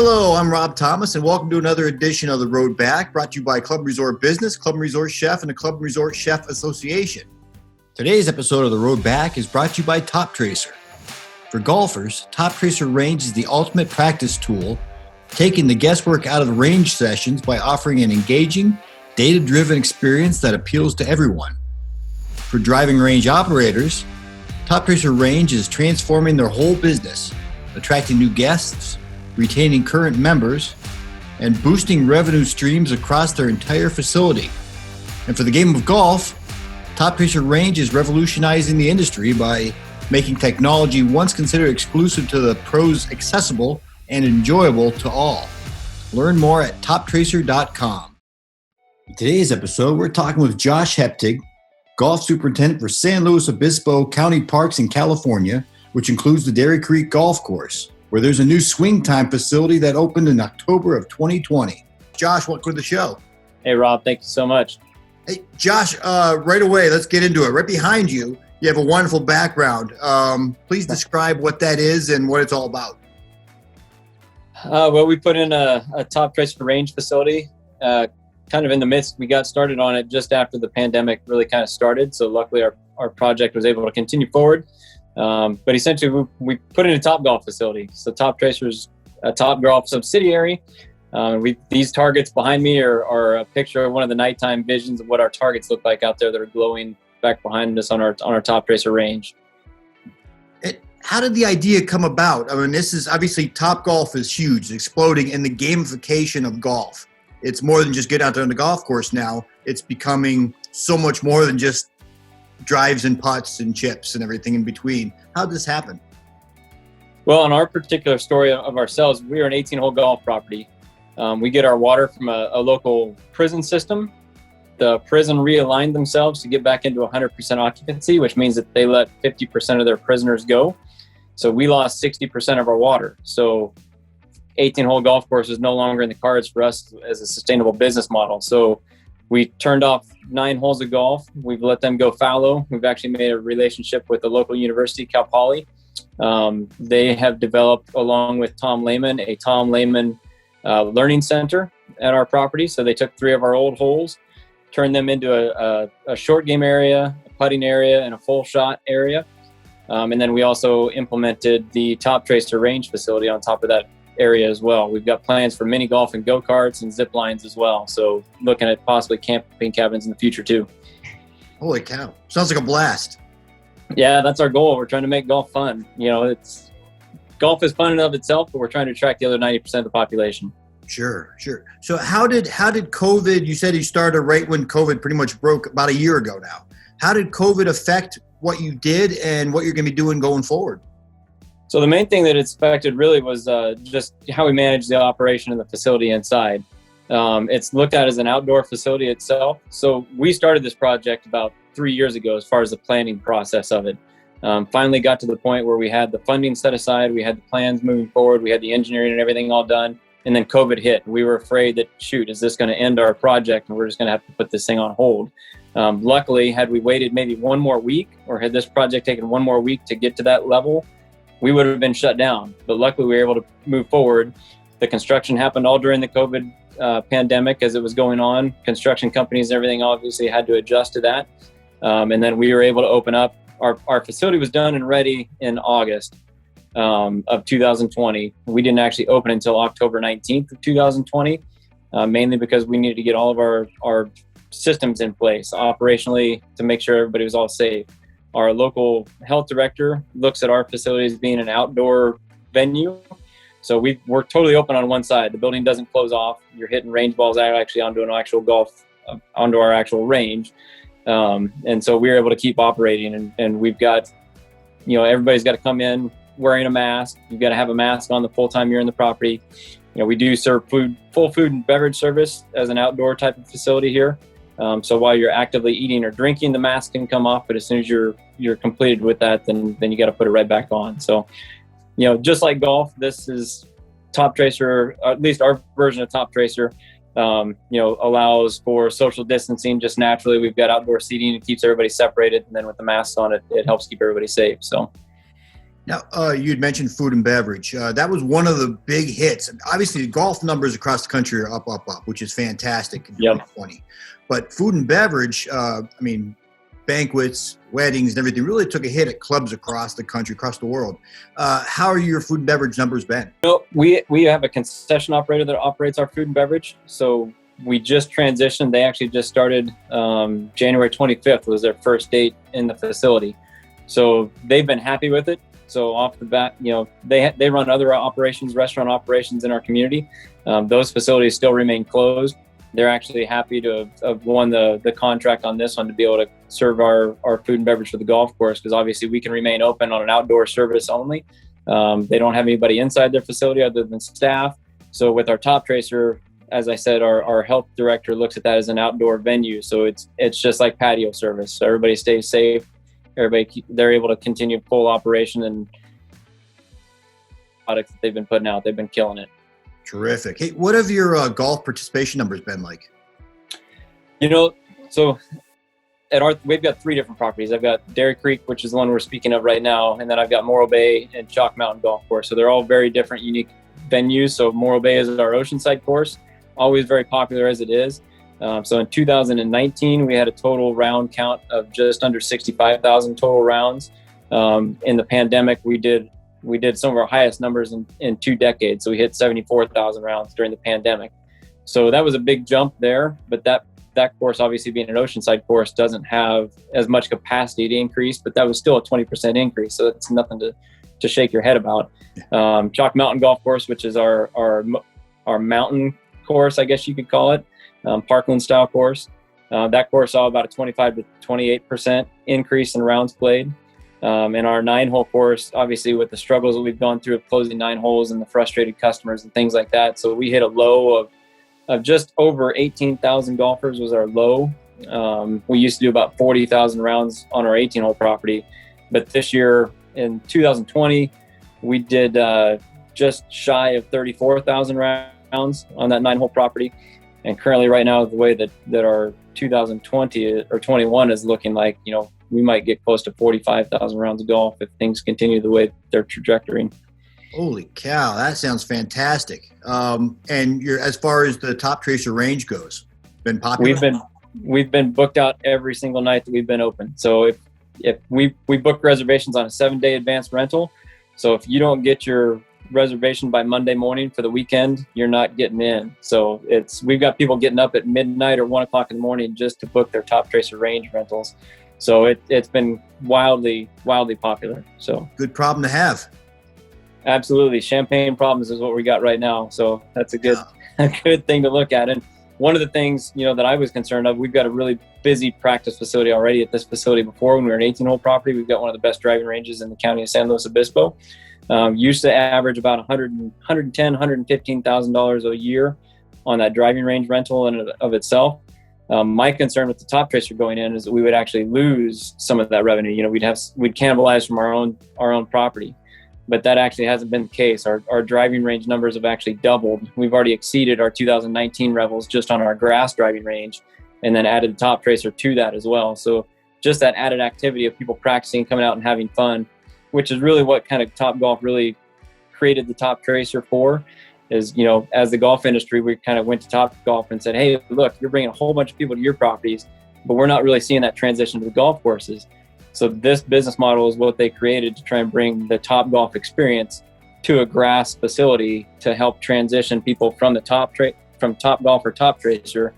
Hello, I'm Rob Thomas, and welcome to another edition of The Road Back, brought to you by Club Resort Business, Club Resort Chef, and the Club Resort Chef Association. Today's episode of The Road Back is brought to you by Toptracer. For golfers, Toptracer Range is the ultimate practice tool, taking the guesswork out of the range sessions by offering an engaging, data-driven experience that appeals to everyone. For driving range operators, Toptracer Range is transforming their whole business, attracting new guests, retaining current members, and boosting revenue streams across their entire facility. And for the game of golf, Toptracer Range is revolutionizing the industry by making technology once considered exclusive to the pros accessible and enjoyable to all. Learn more at toptracer.com. In today's episode, we're talking with Josh Heptig, Golf Superintendent for San Luis Obispo County Parks in California, which includes the Dairy Creek Golf Course, where there's a new swing time facility that opened in October of 2020. Josh, welcome to the show. Hey, Rob, thank you so much. Hey, Josh, right away, let's get into it. Right behind you, you have a wonderful background. Please describe what that is and what it's all about. Well, we put in a Toptracer Range facility, kind of in the midst. We got started on it just after the pandemic really kind of started. So luckily our project was able to continue forward. But essentially, we put in a Topgolf facility. So Toptracer's a Topgolf subsidiary. These targets behind me are a picture of one of the nighttime visions of what our targets look like out there that are glowing back behind us on our Toptracer Range. How did the idea come about? I mean, this is obviously Topgolf is huge, it's exploding in the gamification of golf. It's more than just get out there on the golf course now. It's becoming so much more than just drives and putts and chips and everything in between. How did this happen? Well, on our particular story of ourselves, we are an 18-hole golf property. We get our water from a local prison system. The prison realigned themselves to get back into 100% occupancy, which means that they let 50% of their prisoners go. So we lost 60% of our water. So 18-hole golf course is no longer in the cards for us as a sustainable business model. So we turned off 9 holes of golf. We've let them go fallow. We've actually made a relationship with the local university, Cal Poly. They have developed, along with Tom Lehman, a Tom Lehman learning center at our property. So they took 3 of our old holes, turned them into a short game area, a putting area, and a full shot area. And then we also implemented the Toptracer Range facility on top of that area as well. We've got plans for mini golf and go-karts and zip lines as well. So looking at possibly camping cabins in the future too. Holy cow. Sounds like a blast. Yeah, that's our goal. We're trying to make golf fun. You know, golf is fun in and of itself, but we're trying to attract the other 90% of the population. Sure. So how did COVID, you said you started right when COVID pretty much broke about a year ago now. How did COVID affect what you did and what you're going to be doing going forward? So the main thing that it's affected really was just how we manage the operation of the facility inside. It's looked at as an outdoor facility itself. So we started this project about 3 years ago as far as the planning process of it. Finally got to the point where we had the funding set aside, we had the plans moving forward, we had the engineering and everything all done, and then COVID hit. We were afraid that, is this going to end our project and we're just going to have to put this thing on hold. Luckily, had we waited maybe one more week or had this project taken one more week to get to that level, we would have been shut down. But luckily, we were able to move forward. The construction happened all during the COVID pandemic as it was going on. Construction companies and everything obviously had to adjust to that. And then we were able to open up. Our facility was done and ready in August of 2020. We didn't actually open until October 19th of 2020, mainly because we needed to get all of our systems in place operationally to make sure everybody was all safe. Our local health director looks at our facility as being an outdoor venue. So we're totally open on one side. The building doesn't close off. You're hitting range balls actually onto an actual onto our actual range. And so we were able to keep operating and we've got, everybody's got to come in wearing a mask. You've got to have a mask on the full time you're in the property. We do serve full food and beverage service as an outdoor type of facility here. So while you're actively eating or drinking, the mask can come off, but as soon as you're completed with that, then you got to put it right back on. So, just like golf, this is Toptracer, at least our version of Toptracer, allows for social distancing just naturally. We've got outdoor seating. It keeps everybody separated. And then with the masks on, it helps keep everybody safe. So Now, you had mentioned food and beverage. That was one of the big hits. Obviously, golf numbers across the country are up, which is fantastic in 2020. But food and beverage, banquets, weddings, and everything really took a hit at clubs across the country, across the world. How are your food and beverage numbers been? We have a concession operator that operates our food and beverage. So we just transitioned. They actually just started January 25th was their first date in the facility. So they've been happy with it. So off the bat, they run other operations, restaurant operations in our community. Those facilities still remain closed. They're actually happy to have won the contract on this one to be able to serve our food and beverage for the golf course, because obviously we can remain open on an outdoor service only. They don't have anybody inside their facility other than staff. So with our Toptracer, as I said, our health director looks at that as an outdoor venue. So it's just like patio service. So everybody stays safe. They're able to continue full operation, and products that they've been putting out, they've been killing it. Terrific. Hey, what have your golf participation numbers been like? So we've got 3 different properties. I've got Dairy Creek, which is the one we're speaking of right now, and then I've got Morro Bay and Chalk Mountain Golf Course. So they're all very different, unique venues. So Morro Bay is our oceanside course, always very popular as it is. So in 2019, we had a total round count of just under 65,000 total rounds. In the pandemic, we did some of our highest numbers in 2 decades. So we hit 74,000 rounds during the pandemic. So that was a big jump there. But that course, obviously being an oceanside course, doesn't have as much capacity to increase, but that was still a 20% increase. So that's nothing to shake your head about. Chalk Mountain Golf Course, which is our mountain course, I guess you could call it. Parkland style course. That course saw about a 25 to 28% increase in rounds played. And our 9-hole course, obviously with the struggles that we've gone through of closing 9 holes and the frustrated customers and things like that. So we hit a low of just over 18,000 golfers was our low. We used to do about 40,000 rounds on our 18-hole property. But this year in 2020, we did just shy of 34,000 rounds on that 9-hole property. And currently right now, the way that our 2020 or 21 is looking like, we might get close to 45,000 rounds of golf if things continue the way they're trajectorying. Holy cow, that sounds fantastic. And as far as the Toptracer range goes, been popular? We've been booked out every single night that we've been open. So if we book reservations on a 7-day advance rental. So if you don't get your reservation by Monday morning for the weekend, you're not getting in. So we've got people getting up at midnight or 1 o'clock in the morning just to book their Toptracer range rentals. So it's been wildly popular. So good problem to have. Absolutely. Champagne problems is what we got right now. So that's a good thing to look at. And one of the things, that I was concerned of, we've got a really busy practice facility already at this facility. Before, when we were an 18-hole property, we've got one of the best driving ranges in the county of San Luis Obispo. Used to average about $110,000, $115,000 a year on that driving range rental in and of itself. My concern with the Toptracer going in is that we would actually lose some of that revenue. We'd cannibalize from our own property, but that actually hasn't been the case. Our driving range numbers have actually doubled. We've already exceeded our 2019 levels just on our grass driving range, and then added the Toptracer to that as well. So just that added activity of people practicing, coming out and having fun, which is really what kind of Topgolf really created the Toptracer for, is, as the golf industry, we kind of went to Topgolf and said, hey, look, you're bringing a whole bunch of people to your properties, but we're not really seeing that transition to the golf courses. So this business model is what they created to try and bring the Topgolf experience to a grass facility to help transition people from the from Topgolf or Toptracer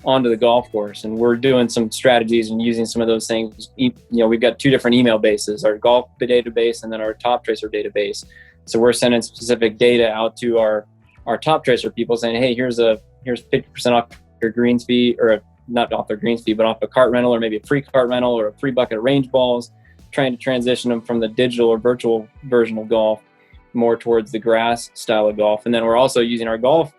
onto the golf course. And we're doing some strategies and using some of those things. We've got 2 different email bases, our golf database and then our Toptracer database. So we're sending specific data out to our Toptracer people saying, hey, here's 50% off your greens fee, or not off their greens fee, but off a cart rental, or maybe a free cart rental, or a free bucket of range balls, trying to transition them from the digital or virtual version of golf more towards the grass style of golf. And then we're also using our golf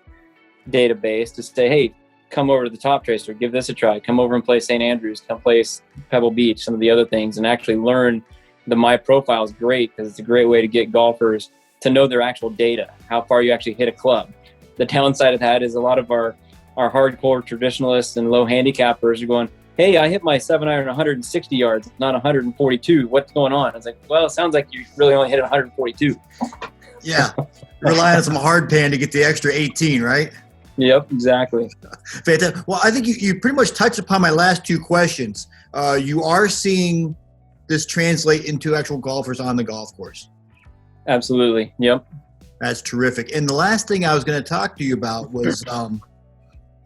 database to say, hey, come over to the Toptracer, give this a try. Come over and play St. Andrews, come play Pebble Beach, some of the other things, and actually learn. The My Profile is great because it's a great way to get golfers to know their actual data, how far you actually hit a club. The downside of that is a lot of our hardcore traditionalists and low handicappers are going, hey, I hit my 7-iron 160 yards, not 142. What's going on? I was like, well, it sounds like you really only hit it 142. Yeah. Rely on some hard pan to get the extra 18, right? Yep, exactly. Fantastic. Well, I think you pretty much touched upon my last two questions. You are seeing this translate into actual golfers on the golf course. Absolutely. Yep. That's terrific. And the last thing I was going to talk to you about was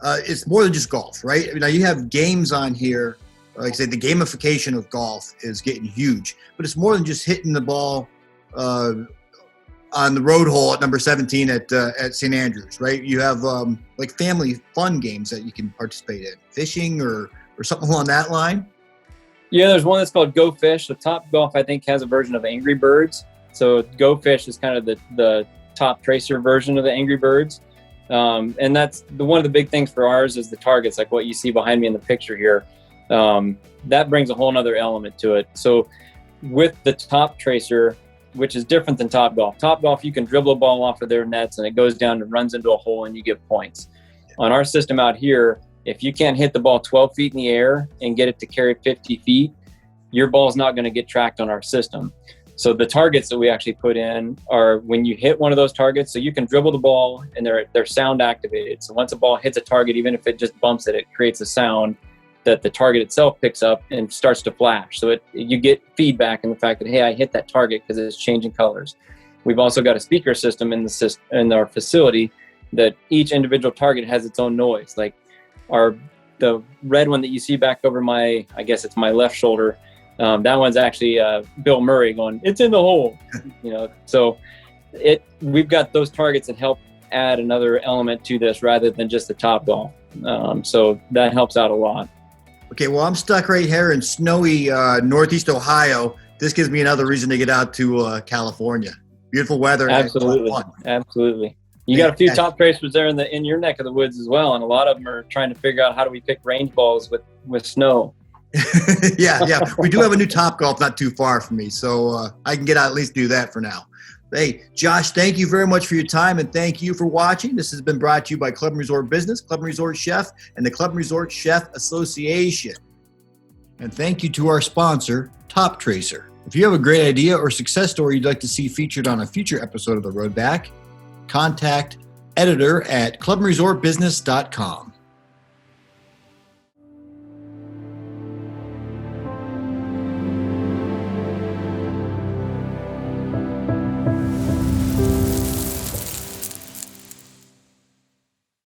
it's more than just golf, right? Now you have games on here. Like I said, the gamification of golf is getting huge, but it's more than just hitting the ball on the road hole at number 17 at St. Andrews, right? You have like family fun games that you can participate in, fishing or something along that line. Yeah, there's one that's called Go Fish. The Topgolf, I think, has a version of Angry Birds. So Go Fish is kind of the Toptracer version of the Angry Birds. And that's one of the big things for ours is the targets, like what you see behind me in the picture here. That brings a whole nother element to it. So with the Toptracer, which is different than Topgolf. Topgolf, you can dribble a ball off of their nets and it goes down and runs into a hole and you get points. On our system out here, if you can't hit the ball 12 feet in the air and get it to carry 50 feet, your ball's not going to get tracked on our system. So the targets that we actually put in are when you hit one of those targets, so you can dribble the ball and they're sound activated. So once a ball hits a target, even if it just bumps it, it creates a sound that the target itself picks up and starts to flash. So you get feedback in the fact that, hey, I hit that target because it's changing colors. We've also got a speaker system in our facility that each individual target has its own noise. Like the red one that you see back over I guess it's my left shoulder. That one's actually Bill Murray going, it's in the hole. So we've got those targets that help add another element to this rather than just the Topgolf. So that helps out a lot. Okay, well, I'm stuck right here in snowy Northeast Ohio. This gives me another reason to get out to California. Beautiful weather. Absolutely. Absolutely. You got a few Toptracers there in your neck of the woods as well, and a lot of them are trying to figure out how do we pick range balls with snow. Yeah. We do have a new Topgolf not too far from me, so I can get out at least do that for now. Hey, Josh, thank you very much for your time, and thank you for watching. This has been brought to you by Club and Resort Business, Club and Resort Chef, and the Club and Resort Chef Association. And thank you to our sponsor, Toptracer. If you have a great idea or success story you'd like to see featured on a future episode of The Road Back, contact editor at clubandresortbusiness.com.